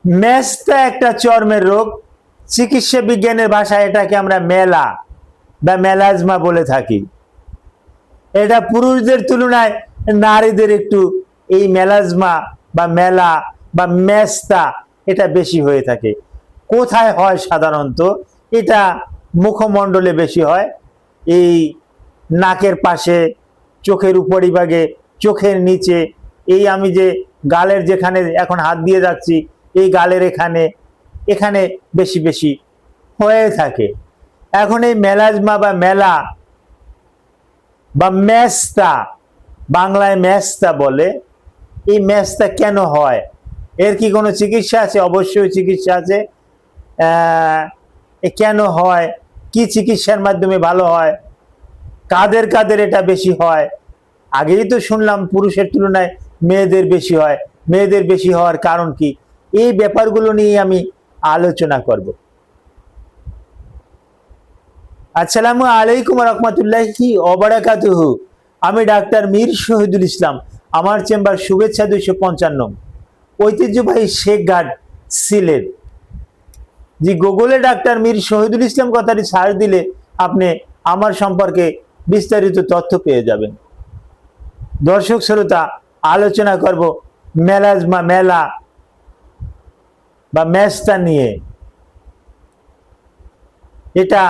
মেস্তা একটা চর্মের রোগ। চিকিৎসা বিজ্ঞানের ভাষায় এটাকে আমরা মেলা বা মেলাজমা বলে থাকি। এটা পুরুষদের তুলনায় নারীদের একটু এই মেলাজমা বা মেলা বা মেস্তা এটা বেশি হয়ে থাকে। কোথায় হয় সাধারণত? এটা মুখমণ্ডলে বেশি হয়, এই নাকের পাশে, চোখের উপরিভাগে, চোখের নিচে, এই আমি যে গালের যেখানে এখন হাত দিয়ে যাচ্ছি এই গালের এখানে এখানে বেশি বেশি হয়ে থাকে। এখন এই মেলাজমা বা মেলা বা মেস্তা, বাংলায় মেস্তা বলে, এই মেস্তা কেন হয়? এর কি কোনো চিকিৎসা আছে? অবশ্যই চিকিৎসা আছে। কেন হয়, কি চিকিৎসার মাধ্যমে ভালো হয়, কাদের কাদের এটা বেশি হয়? আগেই তো শুনলাম পুরুষের তুলনায় মেয়েদের বেশি হয়। মেয়েদের বেশি হওয়ার কারণ কি? এই ব্যাপারগুলো নিয়ে আমি আলোচনা করব। আসসালামু আলাইকুম রহমতুল্লাহি ওবারাকাতুহু। আমি ডাক্তার মীর শহীদুল ইসলাম। আমার চেম্বার শুভেচ্ছা 255, ঐতিহ্যবাহী শেখ ঘাট, সিলেট। যে গুগলে ডাক্তার মীর শহীদুল ইসলাম কথাটি সার্চ দিলে আপনি আমার সম্পর্কে বিস্তারিত তথ্য পেয়ে যাবেন। দর্শক শ্রোতা, আলোচনা করব মেলাজমা, মেলা বা মেস্তা নিয়ে। এটা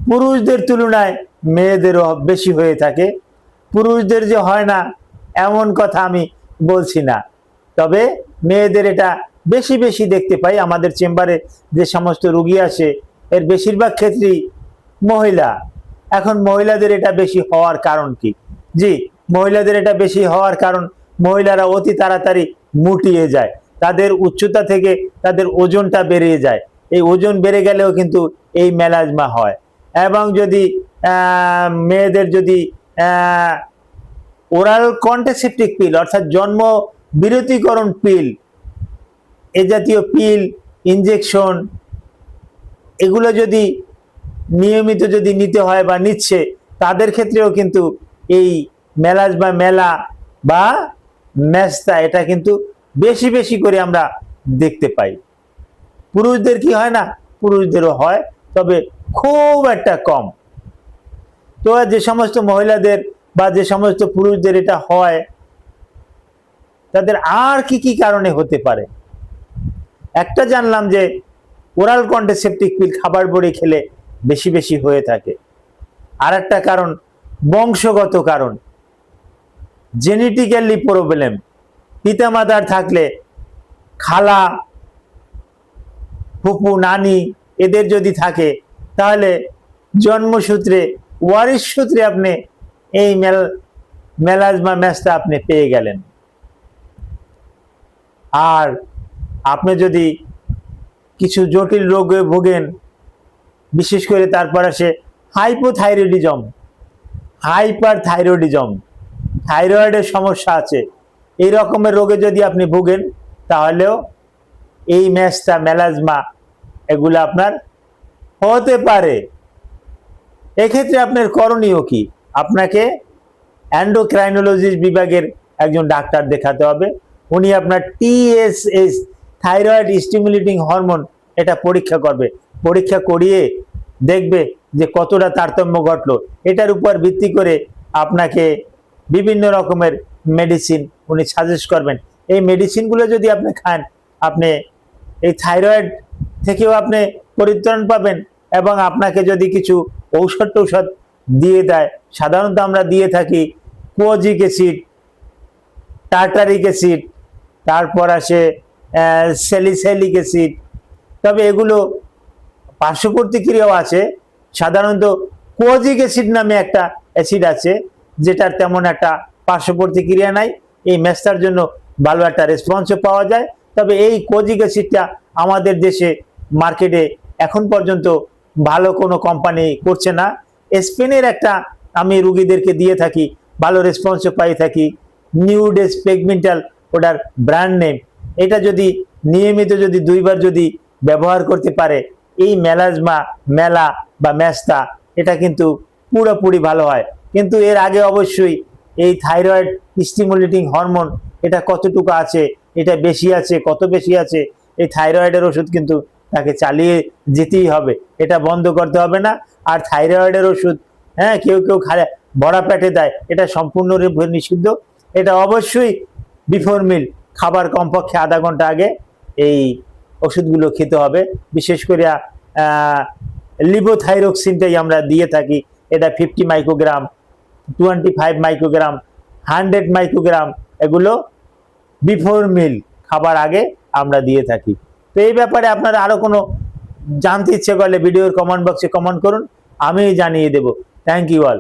পুরুষদের তুলনায় মেয়েদেরও বেশি হয়ে থাকে। পুরুষদের যে হয় না এমন কথা আমি বলছি না, তবে মেয়েদের এটা বেশি বেশি দেখতে পাই। আমাদের চেম্বারে যে সমস্ত রোগী আসে এর বেশিরভাগ ক্ষেত্রেই মহিলা। এখন মহিলাদের এটা বেশি হওয়ার কারণ কি? জি, মহিলাদের এটা বেশি হওয়ার কারণ মহিলারা অতি তাড়াতাড়ি মুটিয়ে যায়। তাদের উচ্চতা থেকে তাদের ওজনটা বেড়ে যায়। এই ওজন বেড়ে গেলেও কিন্তু এই মেলাজমা হয়। এবং যদি মেয়েদের যদি ওরাল কন্ট্রাসেপটিভ পিল অর্থাৎ জন্ম বিরতিকরণ পিল, এ জাতীয় পিল, ইনজেকশন, এগুলো যদি নিয়মিত যদি নিতে হয় বা নিচ্ছে, তাদের ক্ষেত্রেও কিন্তু এই মেলাজমা, মেলা বা মেস্তা এটা কিন্তু বেশি বেশি করে আমরা দেখতে পাই। পুরুষদের কি হয় না? পুরুষদেরও হয়, তবে খুব একটা কম। তো যে সমস্ত মহিলাদের বা যে সমস্ত পুরুষদের এটা হয়, তাদের আর কি কি কারণে হতে পারে? একটা জানলাম যে ওরাল কন্ট্রাসেপটিভ পিল খাবার বড়ি খেলে বেশি বেশি হয়ে থাকে। আর একটা কারণ বংশগত কারণ, জেনেটিক্যালি প্রবলেম। পিতামাতার থাকলে, খালা, ফুপু, নানি এদের যদি থাকে, তাহলে জন্মসূত্রে, ওয়ারিশ সূত্রে আপনি এই মেলাজমা, মেস্তা আপনি পেয়ে গেলেন। আর আপনি যদি কিছু জটিল রোগে ভোগেন, বিশেষ করে তারপর আসে হাইপোথাইরয়েডিজম, হাইপার থাইরয়েডিজম, থাইরয়েডের সমস্যা আছে, এই রকমের রোগে যদি আপনি ভোগেন, তাহলেও এই মেস্তা, মেলাজমা এগুলো আপনার হতে পারে। এক্ষেত্রে আপনার করণীয় কি? আপনাকে এন্ডোক্রাইনোলজিস্ট বিভাগের একজন ডাক্তার দেখাতে হবে। উনি আপনার TSH, থাইরয়েড স্টিমুলেটিং হরমোন, এটা পরীক্ষা করবে। পরীক্ষা করিয়ে দেখবে যে কতটা তারতম্য ঘটলো। এটার উপর ভিত্তি করে আপনাকে বিভিন্ন রকমের মেডিসিন উনি সাজেস্ট করবেন। এই মেডিসিনগুলো যদি আপনি খান, আপনি এই থাইরয়েড থেকেও আপনি পরিত্রাণ পাবেন। এবং আপনাকে যদি কিছু ঔষধ দিয়ে দেয়, সাধারণত আমরা দিয়ে থাকি কোজিক অ্যাসিড, টার্টারিক অ্যাসিড, তারপর আসে স্যালিসাইলিক অ্যাসিড। তবে এগুলো পার্শ্ব প্রতিক্রিয়াও আছে। সাধারণত কোজিক অ্যাসিড নামে একটা অ্যাসিড আছে, যেটার তেমন একটা পার্শ্ব প্রতিক্রিয়া নাই। এই মেস্তার জন্য ভালো একটা রেসপন্সও পাওয়া যায়। তবে এই কোজিক অ্যাসিডটা আমাদের দেশে মার্কেটে এখন পর্যন্ত ভালো কোনো কোম্পানি করছে না। স্পেনের একটা আমি রুগীদেরকে দিয়ে থাকি, ভালো রেসপন্সও পাই থাকি। নিউডেস পেগমেন্টাল ওটার ব্র্যান্ড নেম। এটা যদি নিয়মিত যদি 2বার যদি ব্যবহার করতে পারে, এই মেলাজমা, মেলা বা মেস্তা এটা কিন্তু পুরোপুরি ভালো হয়। কিন্তু এর আগে অবশ্যই এই থাইরয়েড স্টিমুলেটিং হরমোন এটা কতটুকু আছে এটা বেশি আছে, কত বেশি আছে, এই থাইরয়েডের ওষুধ কিন্তু তাকে চালিয়ে যেতেই হবে, এটা বন্ধ করতে হবে না। আর থাইরয়েডের ওষুধ হ্যাঁ কেউ কেউ খায় ভরা পেটে দেয়, এটা সম্পূর্ণরূপে নিষিদ্ধ। এটা অবশ্যই বিফোর মিল খাবার কমপক্ষে আধা ঘন্টা আগে এই ওষুধগুলো খেতে হবে। বিশেষ করে লিভোথাইরক্সিনটাই আমরা দিয়ে থাকি, এটা 50 মাইক্রোগ্রাম, 25 মাইক্রোগ্রাম, 100 মাইক্রোগ্রাম, এগুলো বিফোর মিল খাবার আগে আমরা দিয়ে থাকি। তো এই ব্যাপারে আপনারা আরো কোনো জানতে ইচ্ছে করলে ভিডিওর কমেন্ট বক্সে কমেন্ট করুন, আমি জানিয়ে দেব। Thank you all.